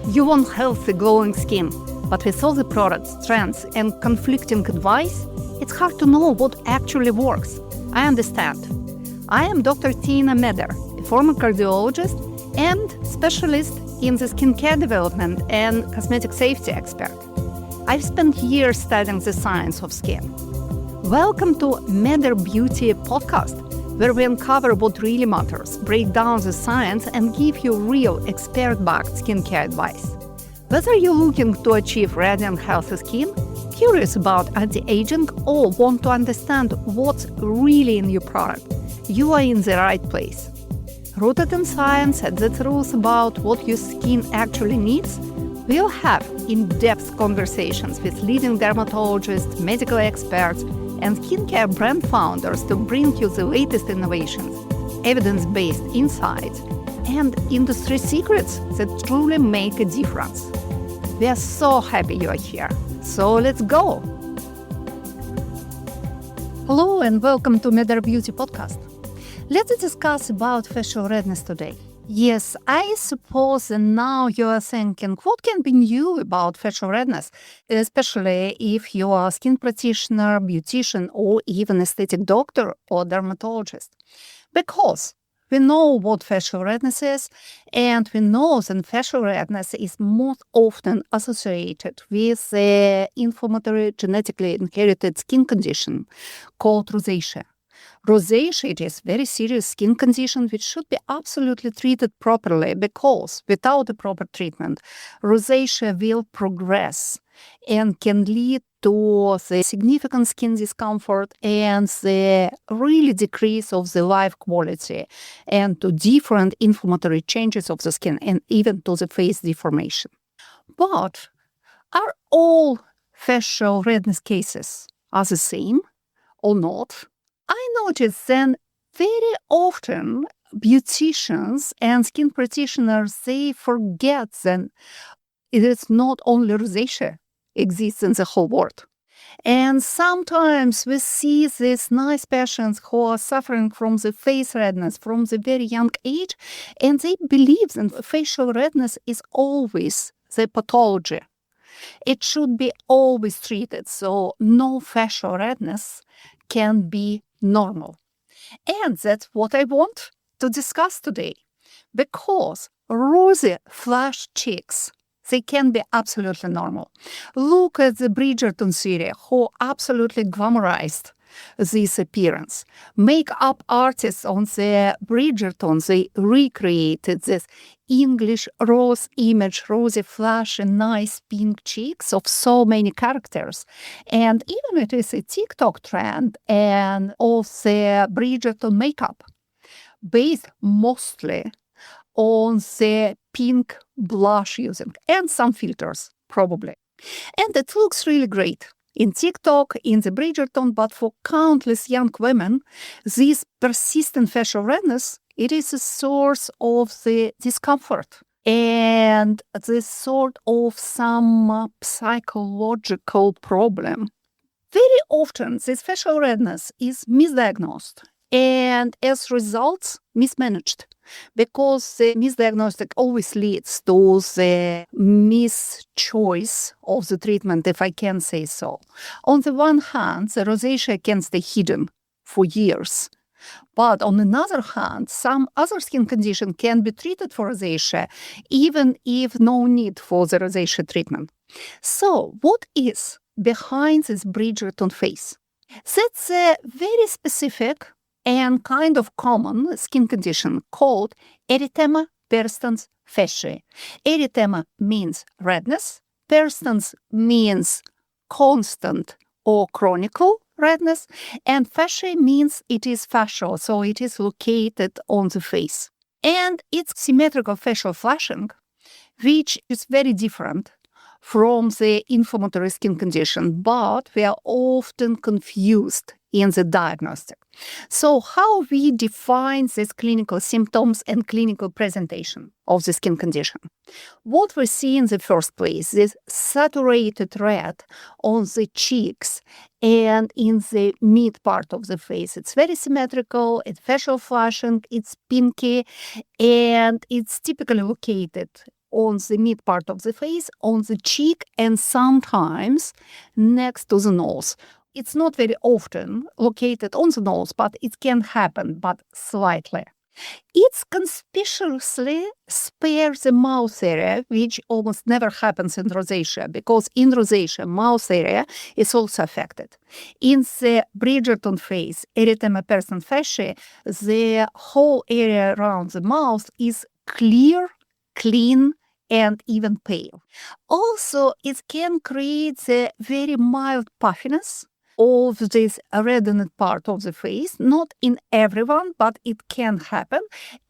You want healthy, glowing skin, but with all the products, trends, and conflicting advice, it's hard to know what actually works. I understand. I am Dr. Tina Meder, a former cardiologist and specialist in the skincare development and cosmetic safety expert. I've spent years studying the science of skin. Welcome to Meder Beauty podcast, where we uncover what really matters, break down the science, and give you real expert-backed skincare advice. Whether you're looking to achieve radiant, healthy skin, curious about anti-aging, or want to understand what's really in your product, you are in the right place. Rooted in science and the truth about what your skin actually needs, we'll have in-depth conversations with leading dermatologists, medical experts, and skincare brand founders to bring you the latest innovations, evidence-based insights, and industry secrets that truly make a difference. We are so happy you are here. So let's go! Hello and welcome to Meder Beauty podcast. Let's discuss about facial redness today. Yes, I suppose now you are thinking, what can be new about facial redness, especially if you are a skin practitioner, beautician, or even aesthetic doctor or dermatologist? Because we know what facial redness is, and we know that facial redness is most often associated with the inflammatory genetically inherited skin condition called rosacea. Rosacea, it is a very serious skin condition which should be absolutely treated properly, because without the proper treatment, rosacea will progress and can lead to the significant skin discomfort and the really decrease of the life quality and to different inflammatory changes of the skin and even to the face deformation. But are all facial redness cases are the same or not? I noticed then very often beauticians and skin practitioners, they forget that it is not only rosacea exists in the whole world. And sometimes we see these nice patients who are suffering from the face redness from the very young age, and they believe that facial redness is always the pathology. It should be always treated, so no facial redness can be normal. And that's what I want to discuss today, because rosy flushed cheeks, they can be absolutely normal. Look at the Bridgerton series, who absolutely glamorized this appearance. Makeup artists on the Bridgerton, they recreated this English rose image, rosy flush and nice pink cheeks of so many characters. And even it is a TikTok trend and of the Bridgerton makeup, based mostly on the pink blush using and some filters, probably. And it looks really great in TikTok, in the Bridgerton, but for countless young women, this persistent facial redness, it is a source of the discomfort and this sort of some psychological problem. Very often, this facial redness is misdiagnosed and as results, mismanaged, because the misdiagnostic always leads to the mischoice of the treatment, if I can say so. On the one hand, the rosacea can stay hidden for years. But on the other hand, some other skin condition can be treated for rosacea, even if no need for the rosacea treatment. So, what is behind this Bridgerton face? That's a very specific and kind of common skin condition called Erythema persistens faciei. Erythema means redness, persistens means constant or chronic redness, and faciei means it is facial, so it is located on the face. And it's symmetrical facial flushing, which is very different from the inflammatory skin condition, but we are often confused in the diagnostic. So how we define these clinical symptoms and clinical presentation of the skin condition? What we see in the first place is saturated red on the cheeks and in the mid part of the face. It's very symmetrical, it's facial flushing, it's pinky, and it's typically located on the mid part of the face, on the cheek, and sometimes next to the nose. It's not very often located on the nose, but it can happen, but slightly. It conspicuously spares the mouth area, which almost never happens in rosacea, because in rosacea, mouth area is also affected. In the Bridgerton face, Erythema person faciei, the whole area around the mouth is clear, clean, and even pale. Also, it can create a very mild puffiness of this reddened part of the face, not in everyone, but it can happen,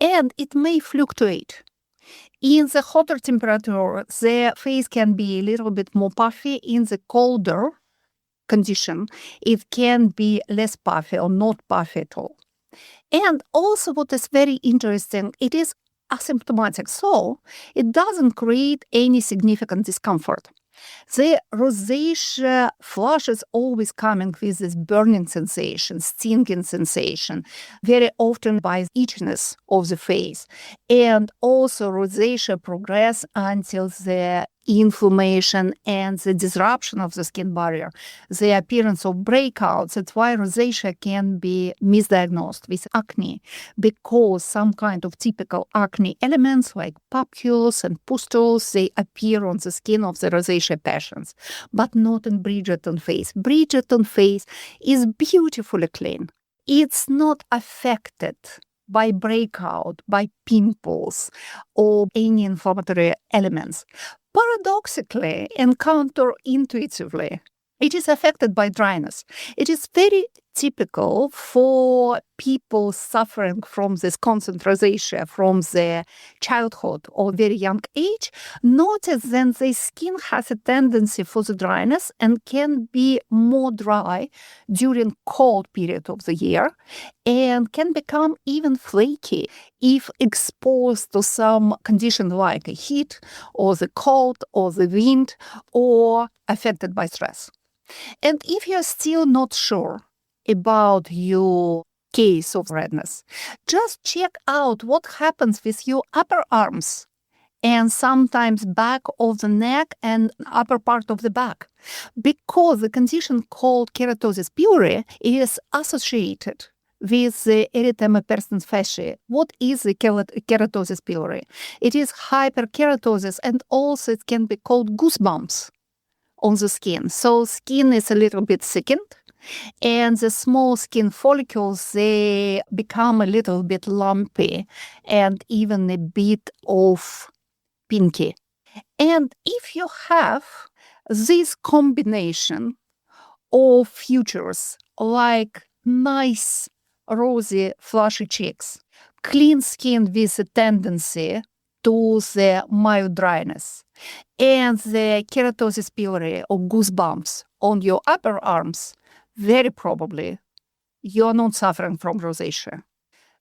and it may fluctuate. In the hotter temperature, the face can be a little bit more puffy. In the colder condition, it can be less puffy or not puffy at all. And also what is very interesting, it is asymptomatic, so it doesn't create any significant discomfort. The rosacea flush is always coming with this burning sensation, stinging sensation, very often by itchiness of the face. And also rosacea progress until the inflammation and the disruption of the skin barrier, the appearance of breakouts. That's why rosacea can be misdiagnosed with acne, because some kind of typical acne elements like papules and pustules, they appear on the skin of the rosacea patients, but not in Bridgerton face. Bridgerton face is beautifully clean. It's not affected by breakout, by pimples, or any inflammatory elements. Paradoxically and counterintuitively, it is affected by dryness. It is very typical for people suffering from this constant rosacea from their childhood or very young age. Notice then their skin has a tendency for the dryness and can be more dry during cold period of the year and can become even flaky if exposed to some condition like a heat or the cold or the wind or affected by stress. And if you're still not sure about your case of redness, just check out what happens with your upper arms and sometimes back of the neck and upper part of the back, because the condition called keratosis pilaris is associated with the erythema person faciei. What is the keratosis pilaris? It is hyperkeratosis, and also it can be called goosebumps on the skin. So skin is a little bit thickened, and the small skin follicles, they become a little bit lumpy and even a bit of pinky. And if you have this combination of features like nice rosy flushy cheeks, clean skin with a tendency to the mild dryness, and the keratosis pilaris or goosebumps on your upper arms, very probably you are not suffering from rosacea.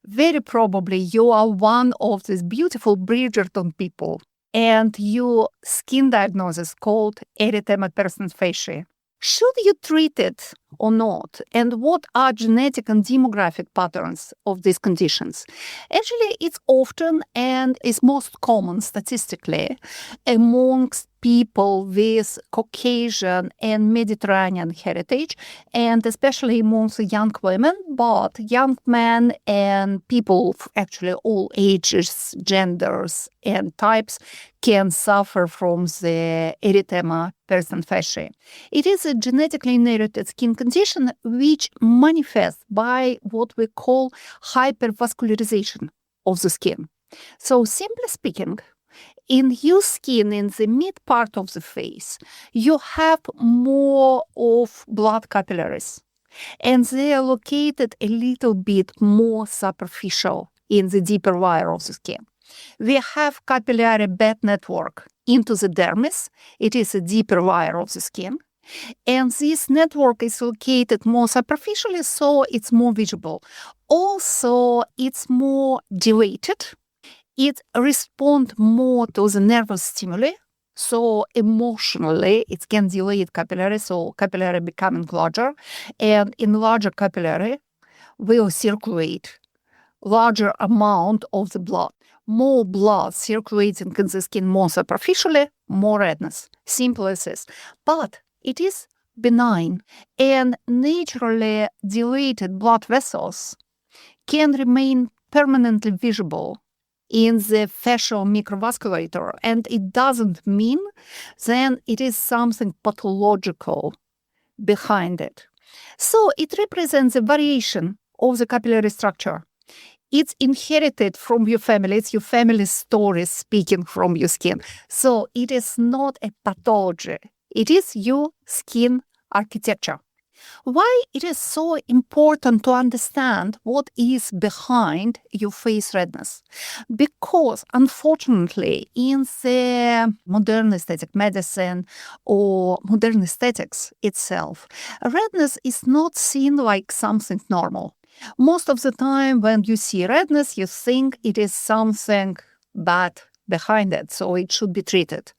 Very probably you are one of these beautiful Bridgerton people, and your skin diagnosis called erythema person faciei. Should you treat it or not? And what are genetic and demographic patterns of these conditions? Actually, it's often and is most common statistically amongst people with Caucasian and Mediterranean heritage, and especially amongst young women, but young men and people of actually all ages, genders, and types can suffer from the erythema person faciei. It is a genetically inherited skin condition which manifests by what we call hypervascularization of the skin. So simply speaking, in your skin, in the mid part of the face, you have more of blood capillaries, and they are located a little bit more superficial in the deeper layer of the skin. We have capillary bed network into the dermis. It is a deeper layer of the skin. And this network is located more superficially, so it's more visible. Also, it's more dilated. It responds more to the nervous stimuli. So emotionally, it can dilate capillary, so capillary becoming larger. And in larger capillary will circulate larger amount of the blood. More blood circulating in the skin more superficially, more redness. Simple as this. But it is benign, and naturally dilated blood vessels can remain permanently visible in the facial microvasculature, and it doesn't mean then it is something pathological behind it. So it represents a variation of the capillary structure. It's inherited from your family. It's your family story speaking from your skin. So it is not a pathology. It is your skin architecture. Why it is so important to understand what is behind your face redness? Because unfortunately, in the modern aesthetic medicine or modern aesthetics itself, redness is not seen like something normal. Most of the time when you see redness, you think it is something bad behind it, so it should be treated.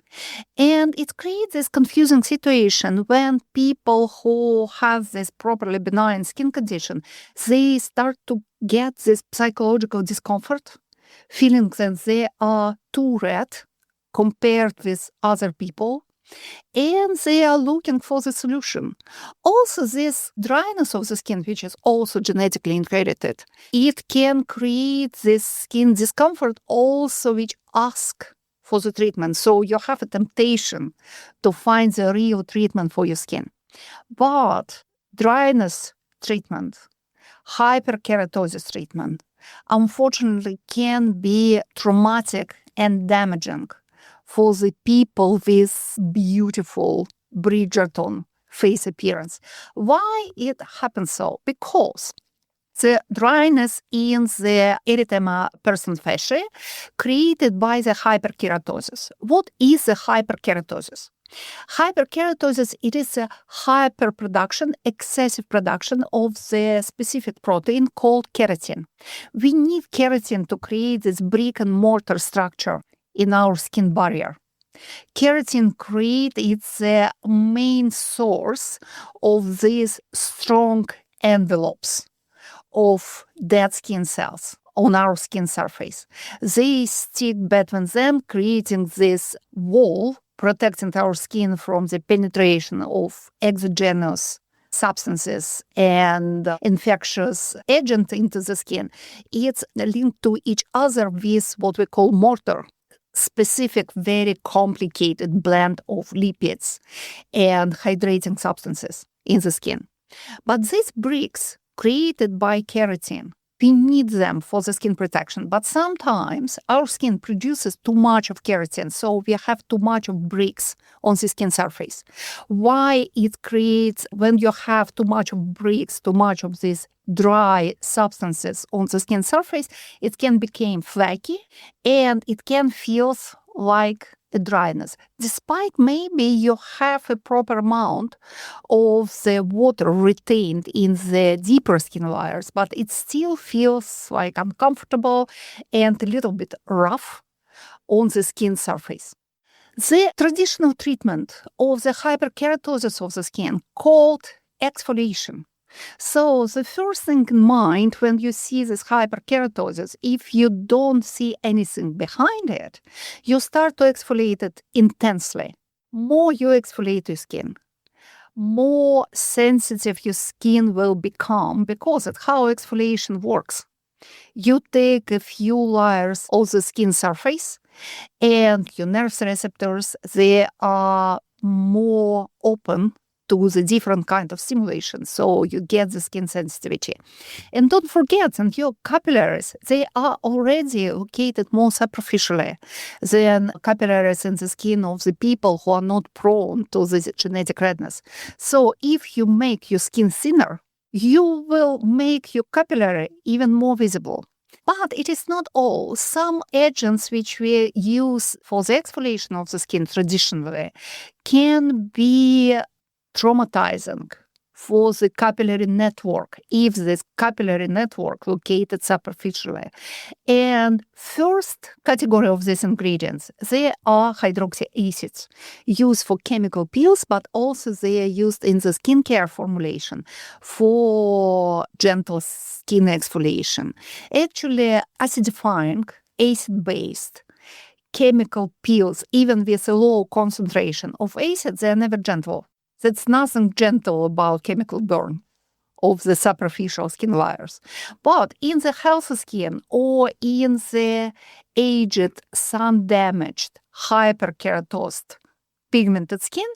And it creates this confusing situation when people who have this properly benign skin condition, they start to get this psychological discomfort, feeling that they are too red compared with other people, and they are looking for the solution. Also, this dryness of the skin, which is also genetically inherited, it can create this skin discomfort also, which asks for the treatment. So you have a temptation to find the real treatment for your skin. But dryness treatment, hyperkeratosis treatment, unfortunately can be traumatic and damaging for the people with beautiful Bridgerton face appearance. Why it happens so? Because the dryness in the erythema person faciei created by the hyperkeratosis. What is the hyperkeratosis? Hyperkeratosis, it is a hyperproduction, excessive production of the specific protein called keratin. We need keratin to create this brick and mortar structure in our skin barrier. Keratin creates the main source of these strong envelopes of dead skin cells on our skin surface. They stick between them, creating this wall, protecting our skin from the penetration of exogenous substances and infectious agent into the skin. It's linked to each other with what we call mortar, specific, very complicated blend of lipids and hydrating substances in the skin. But these bricks created by keratin, we need them for the skin protection. But sometimes our skin produces too much of keratin, so we have too much of bricks on the skin surface. Why it creates, when you have too much of bricks, too much of these dry substances on the skin surface, it can become flaky and it can feel like a dryness, despite maybe you have a proper amount of the water retained in the deeper skin layers, but it still feels like uncomfortable and a little bit rough on the skin surface. The traditional treatment of the hyperkeratosis of the skin called exfoliation. So the first thing in mind when you see this hyperkeratosis, if you don't see anything behind it, you start to exfoliate it intensely. More you exfoliate your skin, more sensitive your skin will become, because that's how exfoliation works. You take a few layers of the skin surface and your nerve receptors, they are more open to the different kind of stimulation, so you get the skin sensitivity. And don't forget, and your capillaries, they are already located more superficially than capillaries in the skin of the people who are not prone to this genetic redness. So if you make your skin thinner, you will make your capillary even more visible. But it is not all. Some agents which we use for the exfoliation of the skin traditionally can be traumatizing for the capillary network if this capillary network located superficially. And first category of these ingredients, they are hydroxy acids used for chemical peels, but also they are used in the skincare formulation for gentle skin exfoliation. Actually, acidifying acid-based chemical peels, even with a low concentration of acid, they're never gentle. There's nothing gentle about chemical burn of the superficial skin layers. But in the healthy skin or in the aged, sun-damaged, hyperkeratosed, pigmented skin,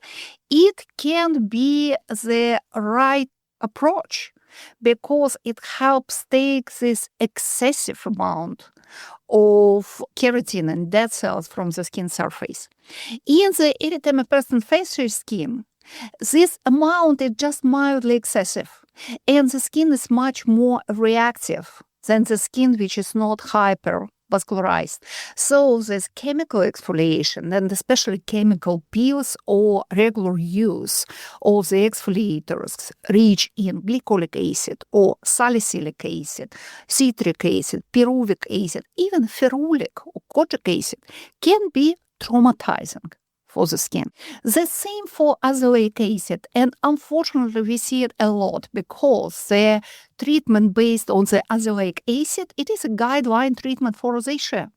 it can be the right approach because it helps take this excessive amount of keratin and dead cells from the skin surface. In the erythema persistent faciei skin, this amount is just mildly excessive, and the skin is much more reactive than the skin which is not hypervascularized. So this chemical exfoliation, and especially chemical peels or regular use of the exfoliators rich in glycolic acid or salicylic acid, citric acid, pyruvic acid, even ferulic or kojic acid, can be traumatizing for the skin. The same for azelaic acid, and unfortunately we see it a lot because the treatment based on the azelaic acid, it is a guideline treatment for rosacea.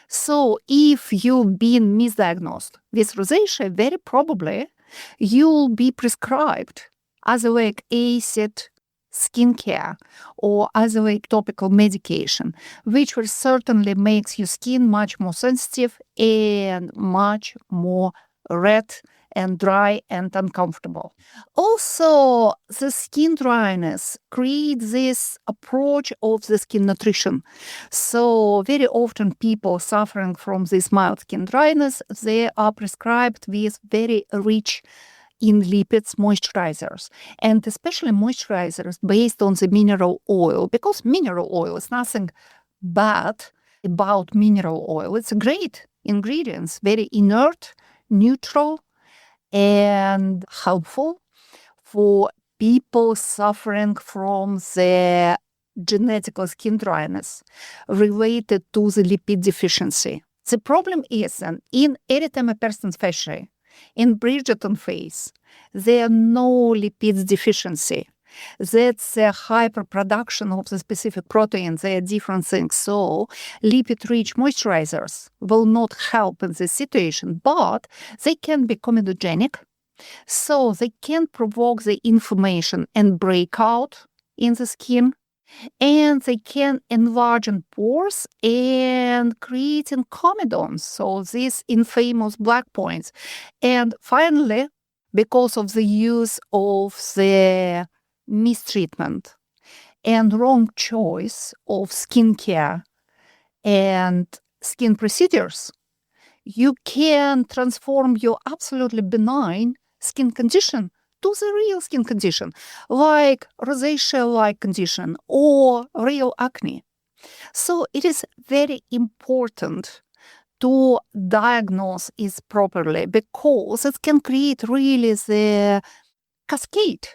So if you've been misdiagnosed with rosacea, very probably you'll be prescribed azelaic acid skincare or azelaic topical medication, which will certainly makes your skin much more sensitive and much more red and dry and uncomfortable. Also, the skin dryness creates this approach of the skin nutrition. So very often people suffering from this mild skin dryness, they are prescribed with very rich in lipids moisturizers, and especially moisturizers based on the mineral oil, because mineral oil is nothing bad about mineral oil. It's a great ingredients, very inert, neutral, and helpful for people suffering from the genetic skin dryness related to the lipid deficiency. The problem is that in erythema persistent faciei, in Bridgerton phase, there are no lipids deficiency. That's a hyperproduction of the specific protein. They are different things. So lipid-rich moisturizers will not help in this situation, but they can be comedogenic. So they can provoke the inflammation and breakout in the skin, and they can enlarge in pores and creating comedones, so these infamous black points. And finally, because of the use of the mistreatment and wrong choice of skincare and skin procedures, you can transform your absolutely benign skin condition to the real skin condition, like rosacea-like condition or real acne. So it is very important to diagnose it properly because it can create really the cascade,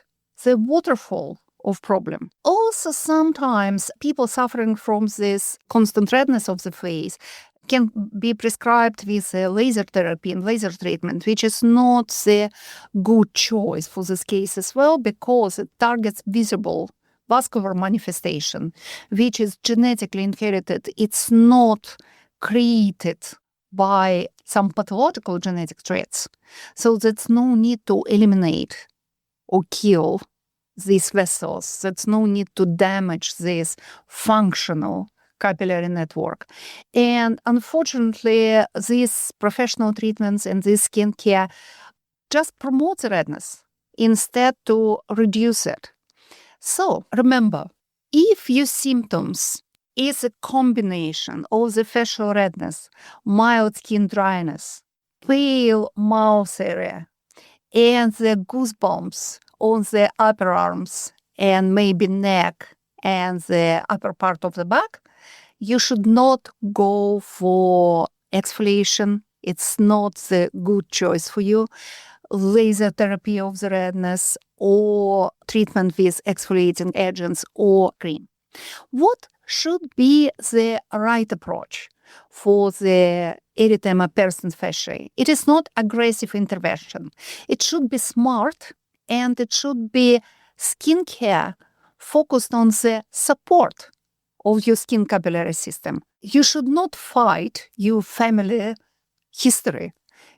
the waterfall of problem. Also, sometimes people suffering from this constant redness of the face can be prescribed with laser therapy and laser treatment, which is not the good choice for this case as well, because it targets visible vascular manifestation, which is genetically inherited. It's not created by some pathological genetic traits. So there's no need to eliminate or kill these vessels. There's no need to damage this functional capillary network. And unfortunately, these professional treatments and this skincare just promote the redness instead to reduce it. So remember, if your symptoms is a combination of the facial redness, mild skin dryness, pale mouth area, and the goosebumps on the upper arms and maybe neck and the upper part of the back, you should not go for exfoliation. It's not the good choice for you. Laser therapy of the redness or treatment with exfoliating agents or cream. What should be the right approach for the erythema persistent faciei? It is not aggressive intervention. It should be smart, and it should be skincare focused on the support of your skin capillary system. you should not fight your family history.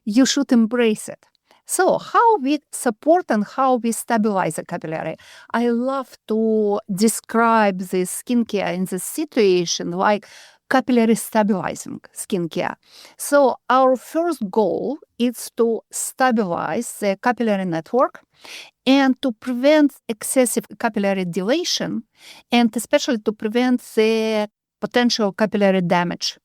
You should embrace it. So how we support and how we stabilize the capillary. I love to describe this skincare in this situation like capillary stabilizing skincare. So our first goal is to stabilize the capillary network and to prevent excessive capillary dilation, and especially to prevent the potential capillary damage,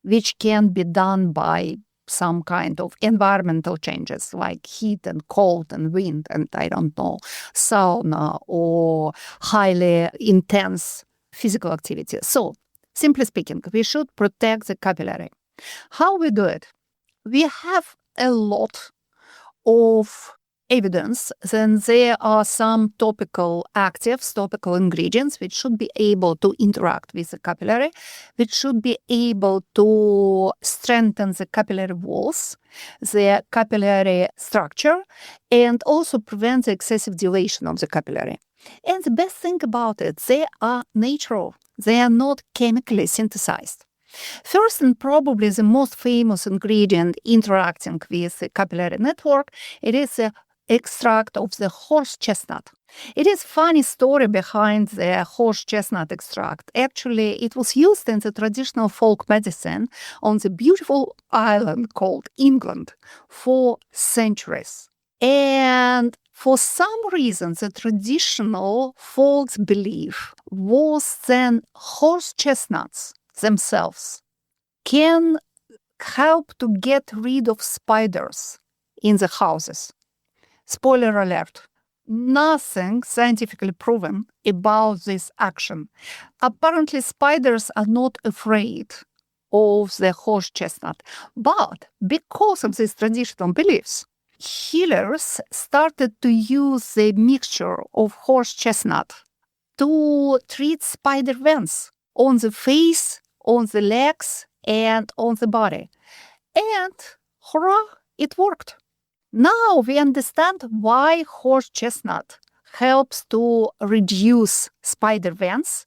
which can be done by some kind of environmental changes like heat and cold and wind and I don't know, sauna or highly intense physical activity. So, simply speaking, we should protect the capillary. How we do it? We have a lot of evidence, then there are some topical actives, topical ingredients, which should be able to interact with the capillary, which should be able to strengthen the capillary walls, the capillary structure, and also prevent the excessive dilation of the capillary. And the best thing about it, they are natural. They are not chemically synthesized. First and probably the most famous ingredient interacting with the capillary network, it is the extract of the horse chestnut. It is a funny story behind the horse chestnut extract. Actually, it was used in the traditional folk medicine on the beautiful island called England for centuries. And for some reason, the traditional folks' belief was that horse chestnuts themselves can help to get rid of spiders in the houses. Spoiler alert, nothing scientifically proven about this action. Apparently, spiders are not afraid of the horse chestnut, but because of these traditional beliefs, healers started to use the mixture of horse chestnut to treat spider webs on the face, on the legs, and on the body. And hurrah, it worked. Now we understand why horse chestnut helps to reduce spider webs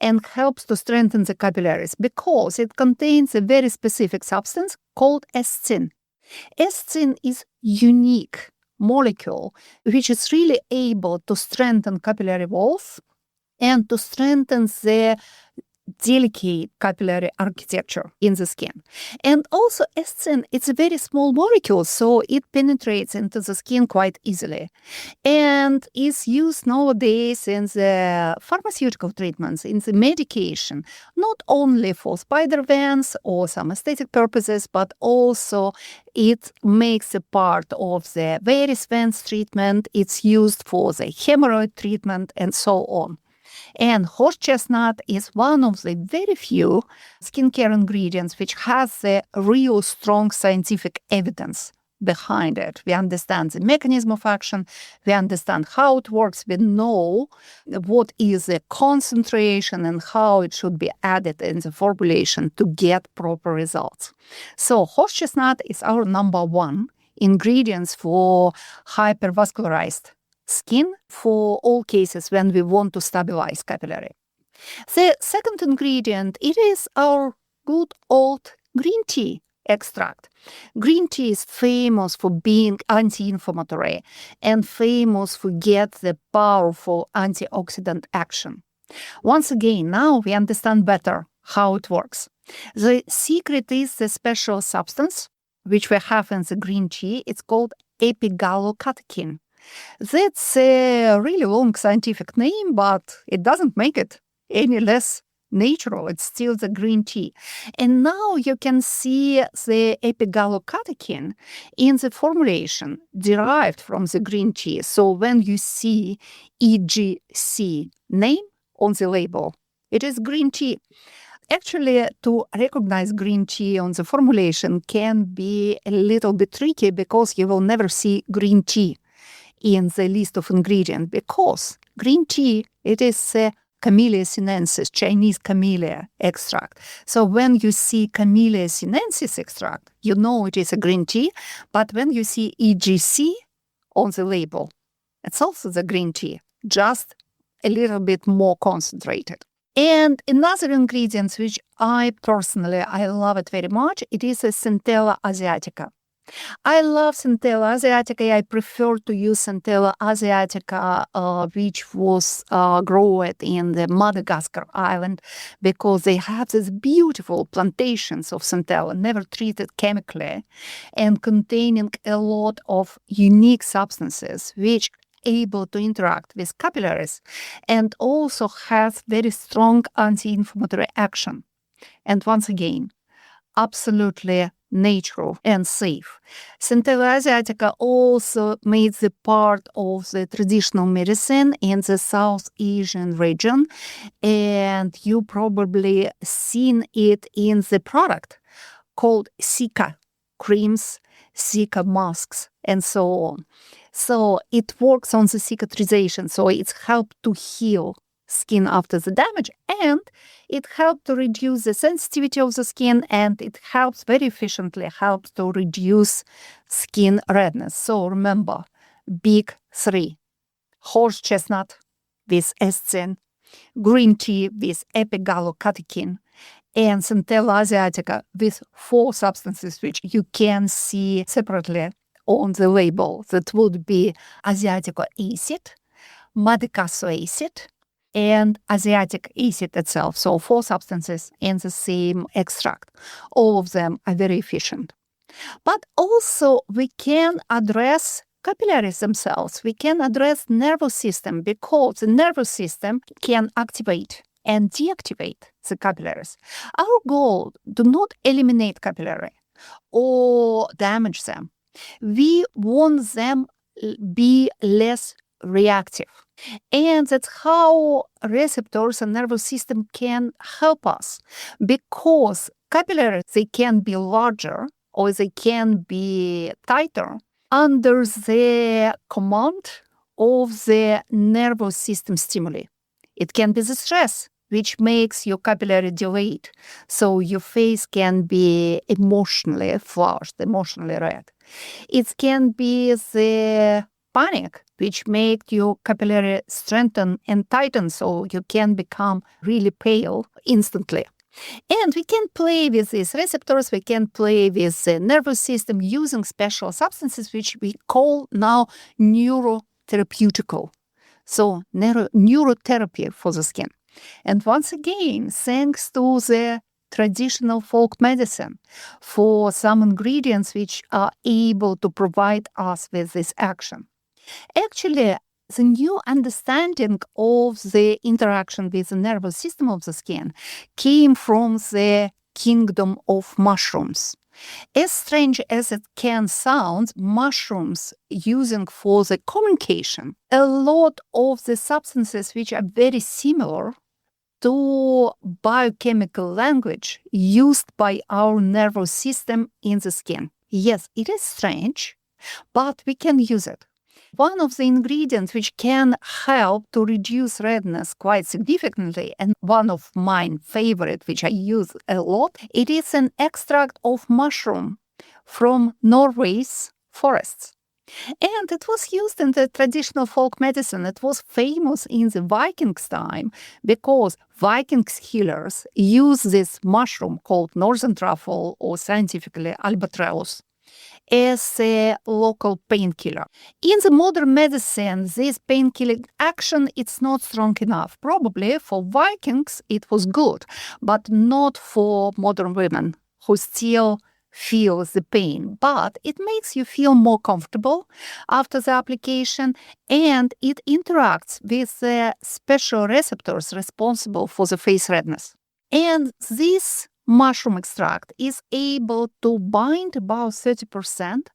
and helps to strengthen the capillaries because it contains a very specific substance called estin. Estin is unique molecule which is really able to strengthen capillary walls and to strengthen the delicate capillary architecture in the skin. And also estin, it's a very small molecule, so it penetrates into the skin quite easily and is used nowadays in the pharmaceutical treatments, in the medication, not only for spider webs or some aesthetic purposes, but also it makes a part of the varicose veins treatment. It's used for the hemorrhoid treatment and so on. And horse chestnut is one of the very few skincare ingredients which has a real strong scientific evidence behind it. We understand the mechanism of action, we understand how it works, we know what is the concentration and how it should be added in the formulation to get proper results. So horse chestnut is our number one ingredients for hypervascularized skin for all cases when we want to stabilize capillary. The second ingredient, it is our good old green tea extract. Green tea is famous for being anti-inflammatory and famous for get the powerful antioxidant action. Once again, now we understand better how it works. The secret is the special substance which we have in the green tea. It's called epigallocatechin. That's a really long scientific name, but it doesn't make it any less natural. It's still the green tea. And now you can see the epigallocatechin in the formulation derived from the green tea. So when you see EGC name on the label, it is green tea. Actually, to recognize green tea on the formulation can be a little bit tricky because you will never see green tea in the list of ingredients because green tea, it is a Camellia sinensis, Chinese camellia extract. So when you see Camellia sinensis extract, you know it is a green tea, but when you see EGC on the label, it's also the green tea, just a little bit more concentrated. And another ingredient which I love it very much, it is a Centella asiatica. I love Centella asiatica. I prefer to use Centella asiatica, which was grown in the Madagascar island, because they have these beautiful plantations of Centella, never treated chemically, and containing a lot of unique substances which able to interact with capillaries and also has very strong anti-inflammatory action. And once again, absolutely natural and safe. Centella asiatica also made the part of the traditional medicine in the South Asian region, and you probably seen it in the product called Sika creams, Sika masks, and so on. So it works on the cicatrization, so it's helped to heal skin after the damage, and it helps to reduce the sensitivity of the skin, and it helps very efficiently to reduce skin redness. So remember, big three: horse chestnut with escin, green tea with epigallocatechin, and Centella asiatica with 4 substances which you can see separately on the label. That would be asiatic acid, medicaso acid, and asiatic acid itself. So 4 substances in the same extract. All of them are very efficient. But also we can address capillaries themselves. We can address nervous system, because the nervous system can activate and deactivate the capillaries. Our goal, do not eliminate capillary or damage them. We want them be less reactive. And that's how receptors and nervous system can help us, because capillaries, they can be larger or they can be tighter under the command of the nervous system stimuli. It can be the stress which makes your capillary dilate, so your face can be emotionally flushed, emotionally red. It can be the panic which makes your capillary strengthen and tighten, so you can become really pale instantly. And we can play with these receptors, we can play with the nervous system using special substances which we call now neurotherapeutical. So neurotherapy for the skin. And once again, thanks to the traditional folk medicine for some ingredients which are able to provide us with this action. Actually, the new understanding of the interaction with the nervous system of the skin came from the kingdom of mushrooms. As strange as it can sound, mushrooms using for the communication a lot of the substances which are very similar to biochemical language used by our nervous system in the skin. Yes, it is strange, but we can use it. One of the ingredients which can help to reduce redness quite significantly, and one of my favorite, which I use a lot, it is an extract of mushroom from Norway's forests. And it was used in the traditional folk medicine. It was famous in the Vikings' time because Vikings healers use this mushroom called northern truffle, or scientifically albatross, as a local painkiller. In the modern medicine, this painkilling action is not strong enough. Probably for Vikings it was good, but not for modern women who still feel the pain. But it makes you feel more comfortable after the application, and it interacts with the special receptors responsible for the face redness. And this mushroom extract is able to bind about 30%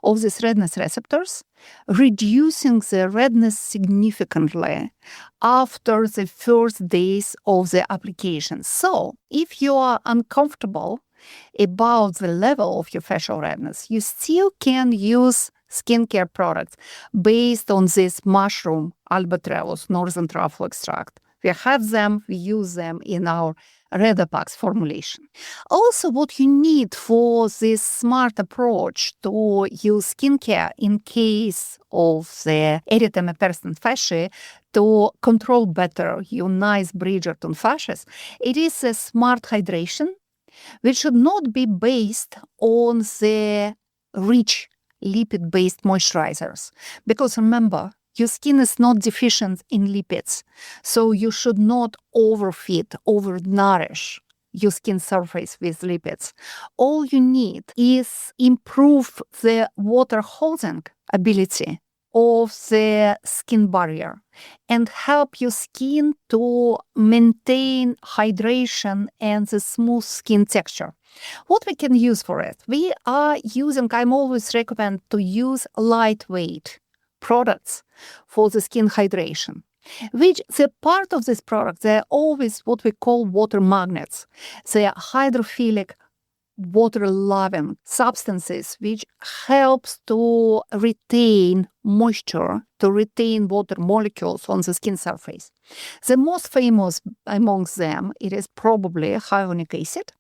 of these redness receptors, reducing the redness significantly after the first days of the application. So, if you are uncomfortable about the level of your facial redness, you still can use skincare products based on this mushroom albatross northern truffle extract. We have them, we use them in our Redopax formulation. Also, what you need for this smart approach to use skincare in case of the erythema persistent faciei to control better your nice Bridgerton fascias, it is a smart hydration, which should not be based on the rich lipid-based moisturizers. Because remember, your skin is not deficient in lipids, so you should not overfeed, overnourish your skin surface with lipids. All you need is improve the water holding ability of the skin barrier and help your skin to maintain hydration and the smooth skin texture. What we can use for it? We are using, I'm always recommend to use lightweight products for the skin hydration, which the part of this product, they're always what we call water magnets. They are hydrophilic, water-loving substances which helps to retain moisture, to retain water molecules on the skin surface. The most famous amongst them, it is probably hyaluronic acid.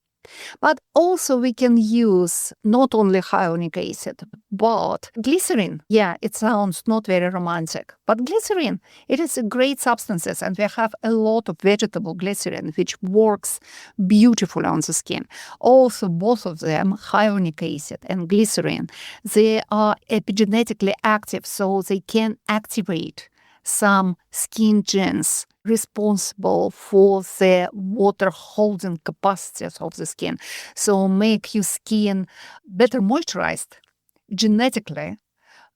But also we can use not only hyaluronic acid, but glycerin. Yeah, it sounds not very romantic, but glycerin, it is a great substance, and we have a lot of vegetable glycerin, which works beautifully on the skin. Also, both of them, hyaluronic acid and glycerin, they are epigenetically active, so they can activate some skin genes responsible for the water holding capacities of the skin. So make your skin better moisturized genetically,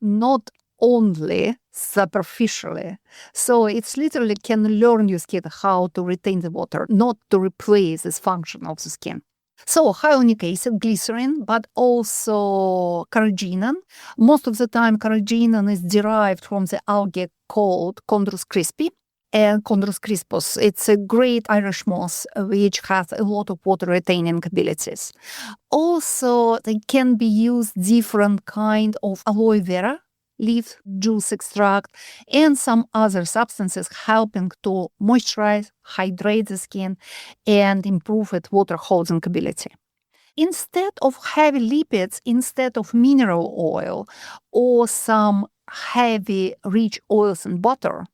not only superficially. So it's literally can learn your skin how to retain the water, not to replace this function of the skin. So hyaluronic acid, glycerin, but also carrageenan. Most of the time carrageenan is derived from the algae called Chondrus crispi and Chondrus crispus. It's a great Irish moss which has a lot of water retaining abilities. Also, they can be used different kind of aloe vera leaf juice extract and some other substances helping to moisturize, hydrate the skin, and improve its water holding ability. Instead of heavy lipids, instead of mineral oil or some heavy rich oils and butter,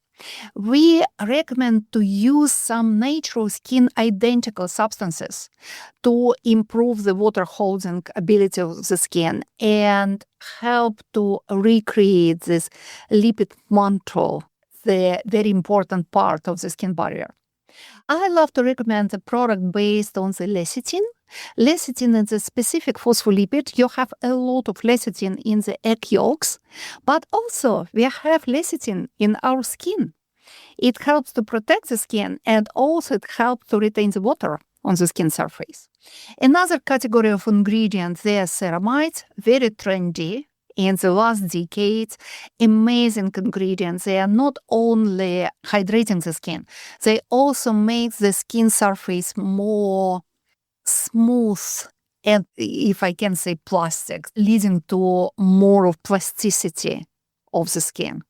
we recommend to use some natural skin identical substances to improve the water holding ability of the skin and help to recreate this lipid mantle, the very important part of the skin barrier. I love to recommend a product based on the lecithin. Lecithin is a specific phospholipid. You have a lot of lecithin in the egg yolks, but also we have lecithin in our skin. It helps to protect the skin and also it helps to retain the water on the skin surface. Another category of ingredients, they are ceramides, very trendy in the last decades, amazing ingredients. They are not only hydrating the skin, they also make the skin surface more smooth and, if I can say, plastic, leading to more of plasticity of the skin.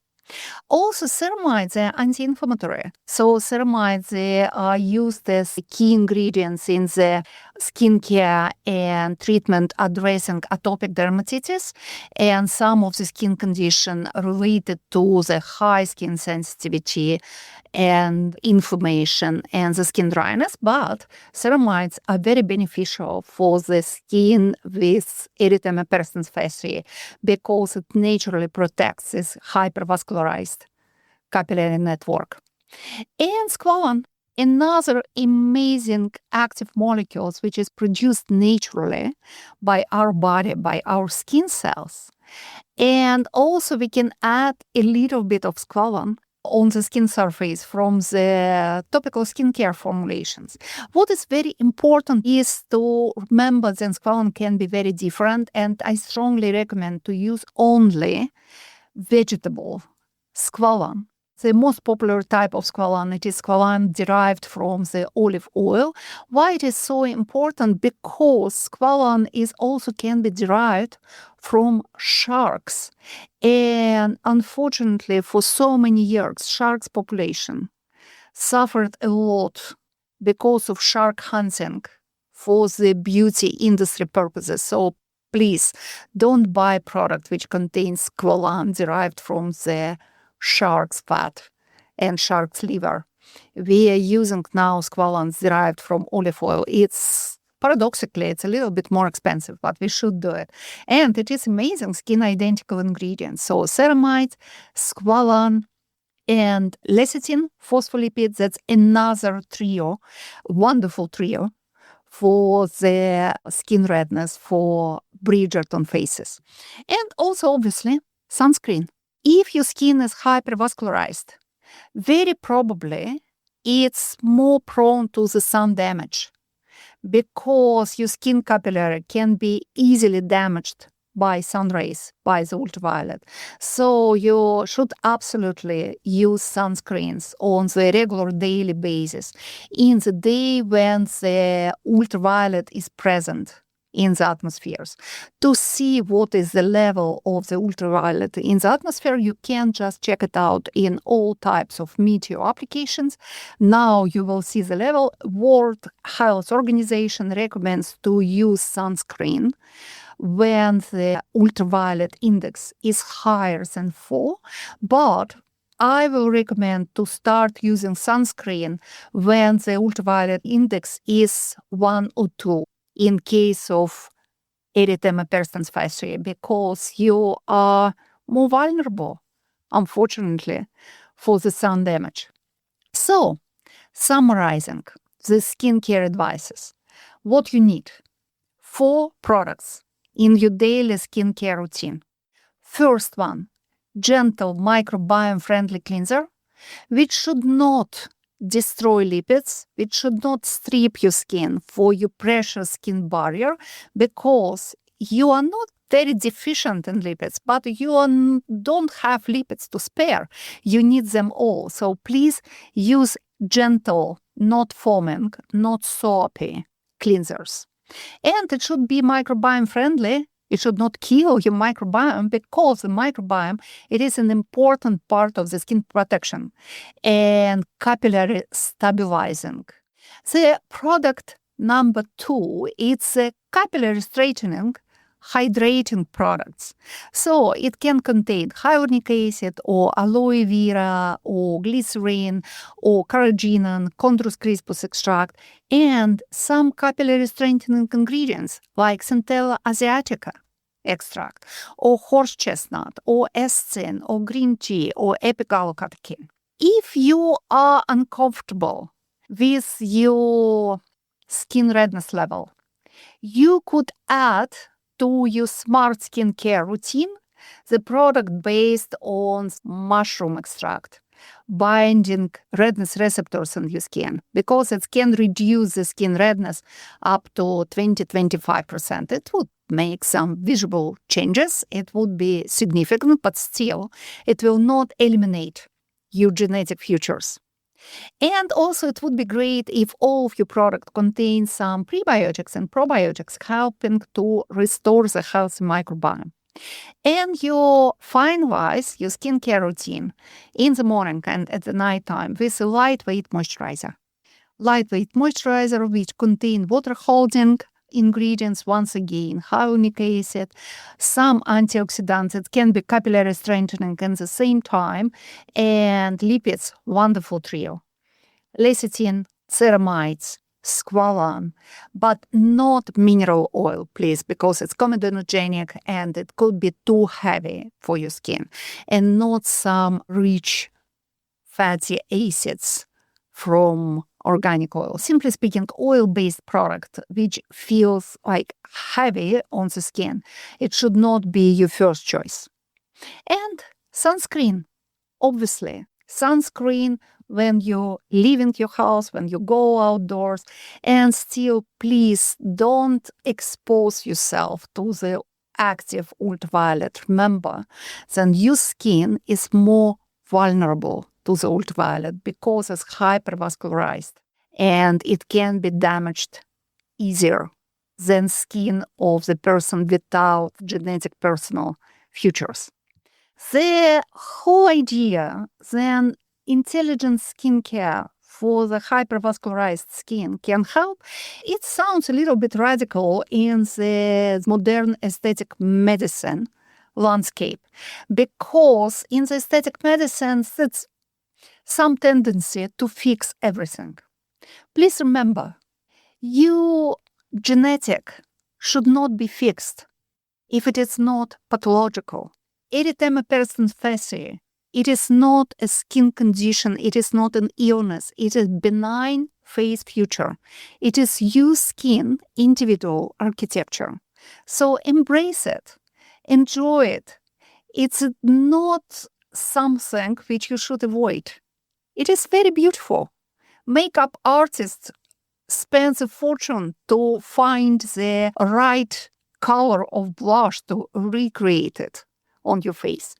Also, ceramides are anti-inflammatory. So ceramides, they are used as key ingredients in the skincare and treatment addressing atopic dermatitis and some of the skin condition related to the high skin sensitivity and inflammation and the skin dryness. But ceramides are very beneficial for the skin with erythema persistens faciei because it naturally protects this hypervascularized capillary network. And squalane, another amazing active molecules which is produced naturally by our body, by our skin cells. And also we can add a little bit of squalane on the skin surface from the topical skincare formulations. What is very important is to remember that squalane can be very different, and I strongly recommend to use only vegetable squalane. The most popular type of squalane, it is squalane derived from the olive oil. Why it is so important? Because squalane is also can be derived from sharks. And unfortunately, for so many years, sharks population suffered a lot because of shark hunting for the beauty industry purposes. So please don't buy product which contains squalane derived from the shark's fat. and shark's liver. We are using now squalane derived from olive oil. Paradoxically, it's a little bit more expensive, but we should do it. And it is amazing skin identical ingredients. So ceramide, squalane, and lecithin, phospholipids, that's another trio, wonderful trio for the skin redness, for Bridgerton faces. And also, obviously, sunscreen. If your skin is hypervascularized, very probably it's more prone to the sun damage because your skin capillary can be easily damaged by sun rays, by the ultraviolet. So you should absolutely use sunscreens on the regular daily basis in the day when the ultraviolet is present in the atmospheres. To see what is the level of the ultraviolet in the atmosphere, you can just check it out in all types of meteor applications. Now you will see the level. World Health Organization recommends to use sunscreen when the ultraviolet index is higher than 4, but I will recommend to start using sunscreen when the ultraviolet index is 1 or 2 in case of Erythema persistens faciei, because you are more vulnerable, unfortunately, for the sun damage. So, summarizing the skincare advices, what you need: 4 products in your daily skincare routine. First one, gentle microbiome-friendly cleanser, which should not destroy lipids, which should not strip your skin for your precious skin barrier, because you are not very deficient in lipids, but you don't have lipids to spare. You need them all. So please use gentle, not foaming, not soapy cleansers. And it should be microbiome friendly. It should not kill your microbiome, because the microbiome, it is an important part of the skin protection and capillary stabilizing. The product number 2, it's a capillary straightening, hydrating products. So it can contain hyaluronic acid or aloe vera or glycerin or carrageenan, Chondrus crispus extract, and some capillary strengthening ingredients like Centella asiatica extract or horse chestnut or escin or green tea or epigallocatechin. If you are uncomfortable with your skin redness level, you could add to your smart skincare routine the product based on mushroom extract, binding redness receptors in your skin, because it can reduce the skin redness up to 20-25%. It would make some visible changes. It would be significant, but still, it will not eliminate your genetic features. And also, it would be great if all of your product contains some prebiotics and probiotics, helping to restore the healthy microbiome. And you finalize your skincare routine in the morning and at the nighttime with a lightweight moisturizer. Lightweight moisturizer which contain water-holding ingredients, once again, hyaluronic acid, some antioxidants. It can be capillary strengthening at the same time, and lipids, wonderful trio. Lecithin, ceramides, squalane, but not mineral oil, please, because it's comedonogenic and it could be too heavy for your skin, and not some rich fatty acids from organic oil. Simply speaking, oil-based product which feels like heavy on the skin. It should not be your first choice. And sunscreen, obviously. Sunscreen when you're leaving your house, when you go outdoors, and still, please don't expose yourself to the active ultraviolet. Remember, then your skin is more vulnerable to the ultraviolet because it's hypervascularized, and it can be damaged easier than skin of the person without genetic personal features. The whole idea then intelligent skincare for the hypervascularized skin can help. It sounds a little bit radical in the modern aesthetic medicine landscape, because in the aesthetic medicine, some tendency to fix everything. Please remember, your genetic should not be fixed if it is not pathological. Erythema persistens faciei. It is not a skin condition. It is not an illness. It is benign face feature. It is your skin individual architecture. So embrace it. Enjoy it. It's not something which you should avoid. It is very beautiful. Makeup artists spend a fortune to find the right color of blush to recreate it on your face.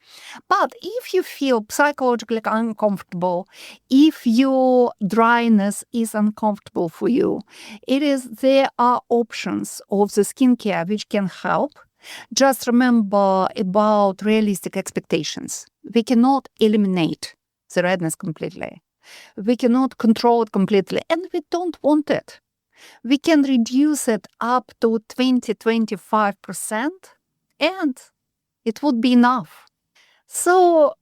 But if you feel psychologically uncomfortable, if your dryness is uncomfortable for you, there are options of the skincare which can help. Just remember about realistic expectations. We cannot eliminate the redness completely. We cannot control it completely, and we don't want it. We can reduce it up to 20-25%, and it would be enough. So,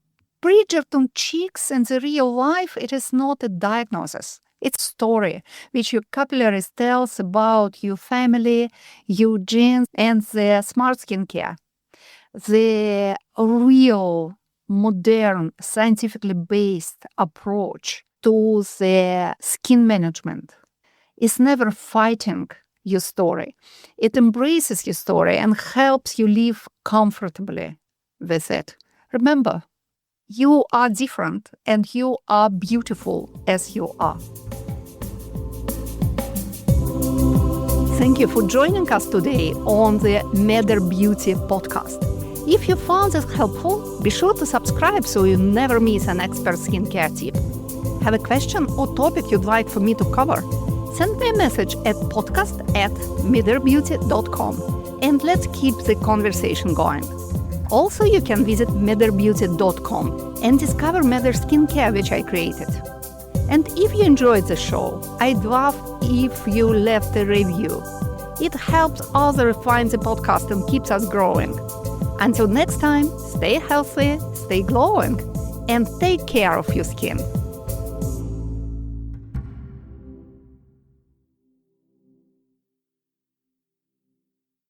Bridgerton cheeks in the real life, it is not a diagnosis. It's a story which your capillaries tells about your family, your genes, and the smart skincare. The real, modern, scientifically based approach to the skin management is never fighting your story. It embraces your story and helps you live comfortably with it. Remember, you are different and you are beautiful as you are. Thank you for joining us today on the Matter Beauty podcast. If you found this helpful, be sure to subscribe so you never miss an expert skincare tip. Have a question or topic you'd like for me to cover? Send me a message at podcast@matterbeauty.com and let's keep the conversation going. Also, you can visit matterbeauty.com and discover Matter Skincare, which I created. And if you enjoyed the show, I'd love if you left a review. It helps others find the podcast and keeps us growing. Until next time, stay healthy, stay glowing, and take care of your skin.